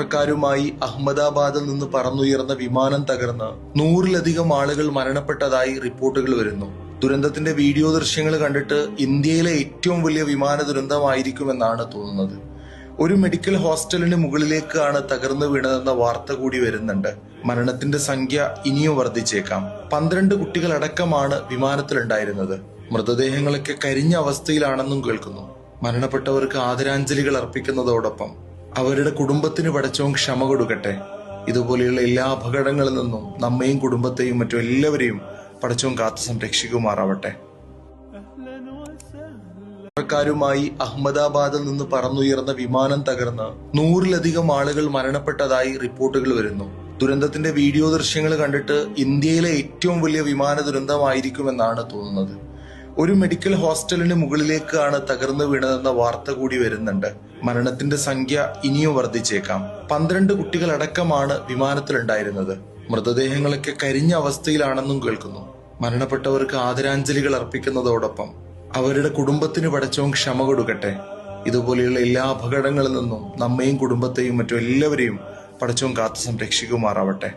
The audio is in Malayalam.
യാത്രക്കാരുമായി അഹമ്മദാബാദിൽ നിന്ന് പറന്നുയർന്ന വിമാനം തകർന്ന് 100-ലധികം ആളുകൾ മരണപ്പെട്ടതായി റിപ്പോർട്ടുകൾ വരുന്നു. ദുരന്തത്തിന്റെ വീഡിയോ ദൃശ്യങ്ങൾ കണ്ടിട്ട് ഇന്ത്യയിലെ ഏറ്റവും വലിയ വിമാന ദുരന്തമായിരിക്കുമെന്നാണ് തോന്നുന്നത്. ഒരു മെഡിക്കൽ ഹോസ്റ്റലിന് മുകളിലേക്കാണ് തകർന്നു വീണതെന്ന വാർത്ത കൂടി വരുന്നുണ്ട്. മരണത്തിന്റെ സംഖ്യ ഇനിയും വർദ്ധിച്ചേക്കാം. 12 കുട്ടികളടക്കമാണ് വിമാനത്തിലുണ്ടായിരുന്നത്. മൃതദേഹങ്ങളൊക്കെ കരിഞ്ഞ അവസ്ഥയിലാണെന്നും കേൾക്കുന്നു. മരണപ്പെട്ടവർക്ക് ആദരാഞ്ജലികൾ അർപ്പിക്കുന്നതോടൊപ്പം അവരുടെ കുടുംബത്തിന് പടച്ചവൻ ക്ഷമ കൊടുക്കട്ടെ. ഇതുപോലെയുള്ള എല്ലാ അപകടങ്ങളിൽ നിന്നും നമ്മയും കുടുംബത്തെയും മറ്റും എല്ലാവരെയും പടച്ചവൻ കാത്തു സംരക്ഷിക്കുമാറാവട്ടെ. യാത്രക്കാരുമായി അഹമ്മദാബാദിൽ നിന്ന് പറന്നുയർന്ന വിമാനം തകർന്ന് 100-ലധികം ആളുകൾ മരണപ്പെട്ടതായി റിപ്പോർട്ടുകൾ വരുന്നു. ദുരന്തത്തിന്റെ വീഡിയോ ദൃശ്യങ്ങൾ കണ്ടിട്ട് ഇന്ത്യയിലെ ഏറ്റവും വലിയ വിമാന ദുരന്തമായിരിക്കുമെന്നാണ് തോന്നുന്നത്. ഒരു മെഡിക്കൽ ഹോസ്റ്റലിന് മുകളിലേക്കാണ് തകർന്നു വീണതെന്ന വാർത്ത കൂടി വരുന്നുണ്ട്. മരണത്തിന്റെ സംഖ്യ ഇനിയും വർദ്ധിച്ചേക്കാം. 12 കുട്ടികളടക്കമാണ് വിമാനത്തിലുണ്ടായിരുന്നത്. മൃതദേഹങ്ങളൊക്കെ കരിഞ്ഞ അവസ്ഥയിലാണെന്നും കേൾക്കുന്നു. മരണപ്പെട്ടവർക്ക് ആദരാഞ്ജലികൾ അർപ്പിക്കുന്നതോടൊപ്പം അവരുടെ കുടുംബത്തിന് പടച്ചവൻ ക്ഷമ കൊടുക്കട്ടെ. ഇതുപോലെയുള്ള എല്ലാ അപകടങ്ങളിൽ നിന്നും നമ്മയും കുടുംബത്തെയും മറ്റും എല്ലാവരെയും പടച്ചവൻ കാത്തു സംരക്ഷിക്കുമാറാവട്ടെ.